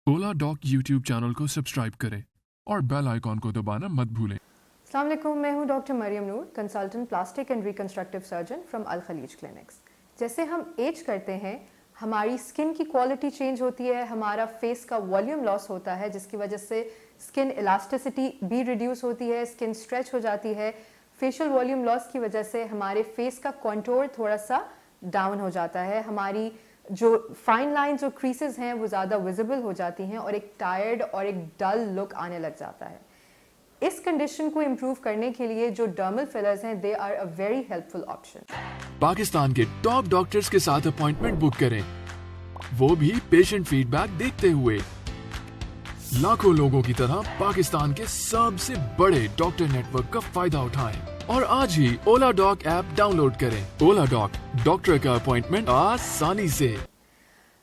ओला dock YouTube channel को subscribe करें और बेल आइकॉन को दबाना मत भूलें। अस्सलाम वालेकुम, मैं हूं doctor Maryam Noor, consultant plastic and reconstructive surgeon from Al Khaleej clinics. जैसे हम एज करते हैं, हमारी स्किन की क्वालिटी चेंज होती है, हमारा फेस का वॉल्यूम लॉस होता है, जिसकी वजह से स्किन इलास्टिसिटी भी रिड्यूस होती है, स्किन स्ट्रेच हो जाती है। फेशियल वॉल्यूम लॉस की वजह से हमारे फेस का कॉन्टोर थोड़ा सा डाउन हो जाता है, हमारी जो फाइन लाइंस और क्रीसेस हैं वो ज़्यादा विजिबल हो जाती हैं और एक टायर्ड और एक डल लुक आने लग जाता है। इस कंडीशन को इम्प्रूव करने के लिए जो डर्मल फिलर्स हैं, they are a very helpful option. Pakistan के टॉप डॉक्टर्स के साथ अपॉइंटमेंट बुक करें, वो भी पेशेंट फीडबैक देखते हुए। लाखों लोगों की तरह पाकिस्तान के सबसे बड़े डॉक्टर नेटवर्क का फायदा उठाएं और आज ही ओला डॉक ऐप डाउनलोड करें। ओला डॉक, डॉक्टर का अपॉइंटमेंट आसानी से।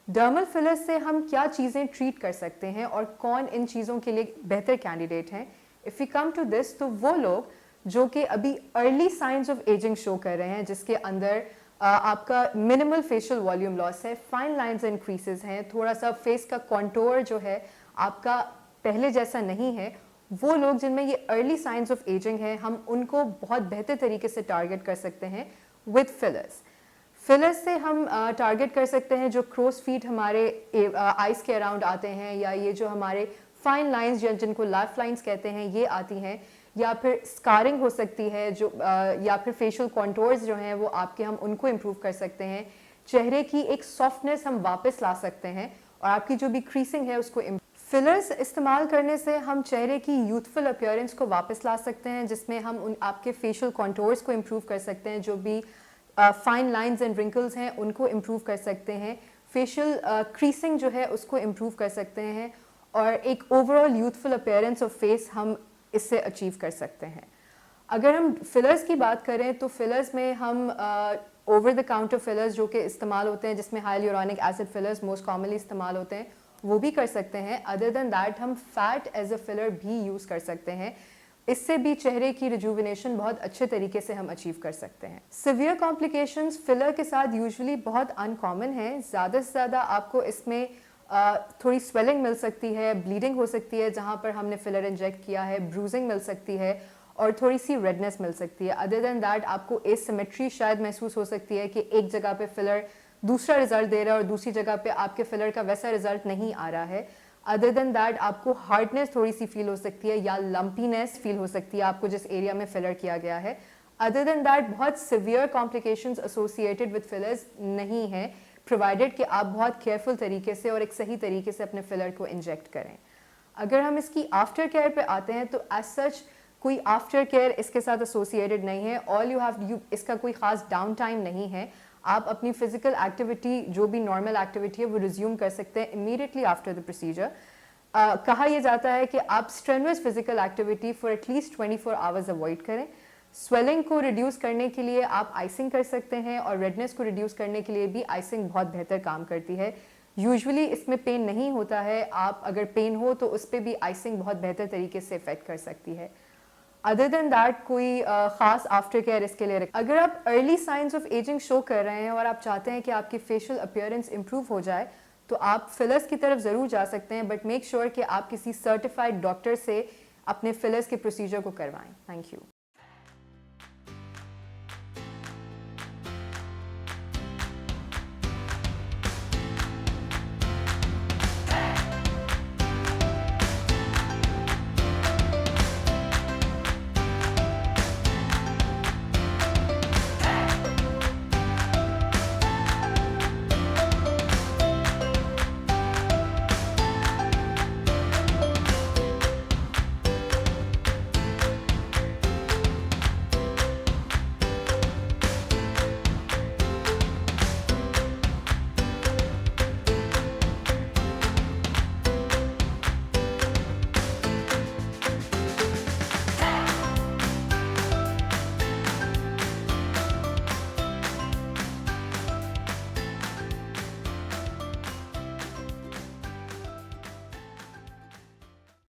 डर्मल फिलर्स से हम क्या चीज़ें ट्रीट कर सकते हैं और कौन इन चीज़ों के लिए बेहतर कैंडिडेट हैं? If you come to this, तो वो लोग जो कि अभी early science of ageing show कर रहे हैं, जिसके अंदर आपका मिनिमल फेशियल वॉल्यूम लॉस है, फाइन लाइंस एंड क्रीसेस हैं, थोड़ा सा फेस का कॉन्टोर जो है आपका पहले जैसा नहीं है, वो लोग जिनमें ये अर्ली साइंस ऑफ एजिंग है, हम उनको बहुत बेहतर तरीके से टारगेट कर सकते हैं विद फिलर्स। फिलर्स से हम टारगेट कर सकते हैं जो क्रोस फीट हमारे आइज़ के अराउंड आते हैं, या ये जो हमारे फाइन लाइंस जिनको लाइफ लाइंस कहते हैं ये आती हैं, या फिर स्कारिंग हो सकती है जो या फिर फेशियल कॉन्टोर्स जो हैं वो आपके, हम उनको इम्प्रूव कर सकते हैं। चेहरे की एक सॉफ्टनेस हम वापस ला सकते हैं और आपकी जो भी क्रीसिंग है उसको फिलर्स इस्तेमाल करने से हम चेहरे की यूथफुल अपीयरेंस को वापस ला सकते हैं, जिसमें हम आपके फेशियल कॉन्टोर्स को इम्प्रूव कर सकते हैं, जो भी फाइन लाइंस एंड रिंकल्स हैं उनको इम्प्रूव कर सकते हैं, फेशियल क्रीसिंग जो है उसको इम्प्रूव कर सकते हैं, और एक overall youthful appearance of face हम इससे अचीव कर सकते हैं। अगर हम फिलर्स की बात करें तो फिलर्स में हम ओवर द काउंटर फिलर्स जो कि इस्तेमाल होते हैं, जिसमें hyaluronic acid fillers most commonly इस्तेमाल होते हैं, वो भी कर सकते हैं। अदर देन दैट हम फैट एज अ फिलर भी यूज़ कर सकते हैं, इससे भी चेहरे की रिजुविनेशन बहुत अच्छे तरीके से हम अचीव कर सकते हैं। सिवियर कॉम्प्लिकेशंस फिलर के साथ यूजुअली बहुत अनकॉमन है। ज़्यादा से ज़्यादा आपको इसमें थोड़ी स्वेलिंग मिल सकती है, ब्लीडिंग हो सकती है जहाँ पर हमने फिलर इंजेक्ट किया है, ब्रूजिंग मिल सकती है और थोड़ी सी रेडनेस मिल सकती है। अदर देन दैट आपको एसिमेट्री शायद महसूस हो सकती है कि एक जगह पे फिलर दूसरा रिजल्ट दे रहा है और दूसरी जगह पे आपके फिलर का वैसा रिजल्ट नहीं आ रहा है। अदर देन दैट आपको हार्डनेस थोड़ी सी फील हो सकती है या लंपीनेस फील हो सकती है आपको जिस एरिया में फिलर किया गया है। अदर देन दैट बहुत severe complications associated with fillers नहीं है, प्रोवाइडेड कि आप बहुत केयरफुल तरीके से और एक सही तरीके से अपने फिलर को इंजेक्ट करें। अगर हम इसकी आफ्टर केयर पे आते हैं तो एज सच कोई आफ्टर केयर इसके साथ एसोसिएटेड नहीं है। ऑल यू हैव यू इसका कोई ख़ास डाउन टाइम नहीं है। आप अपनी फिजिकल एक्टिविटी जो भी नॉर्मल एक्टिविटी है वो रिज्यूम कर सकते हैं इमीडिएटली आफ्टर द प्रोसीजर। कहा यह जाता है कि आप strenuous physical activity for at least 24 hours avoid करें। स्वेलिंग को रिड्यूस करने के लिए आप आइसिंग कर सकते हैं और रेडनेस को रिड्यूस करने के लिए भी आइसिंग बहुत बेहतर काम करती है। यूजुअली इसमें पेन नहीं होता है, आप अगर पेन हो तो उस पर भी आइसिंग बहुत बेहतर तरीके से इफेक्ट कर सकती है। अदर देन दैट कोई ख़ास आफ्टर केयर इसके लिए अगर आप early science of ageing show कर रहे हैं और आप चाहते हैं कि आपकी फेशियल अपीयरेंस इंप्रूव हो जाए, तो आप फिलर्स की तरफ ज़रूर जा सकते हैं, बट मेक श्योर कि आप किसी सर्टिफाइड डॉक्टर से अपने फिलर्स के प्रोसीजर को करवाएं। Thank you.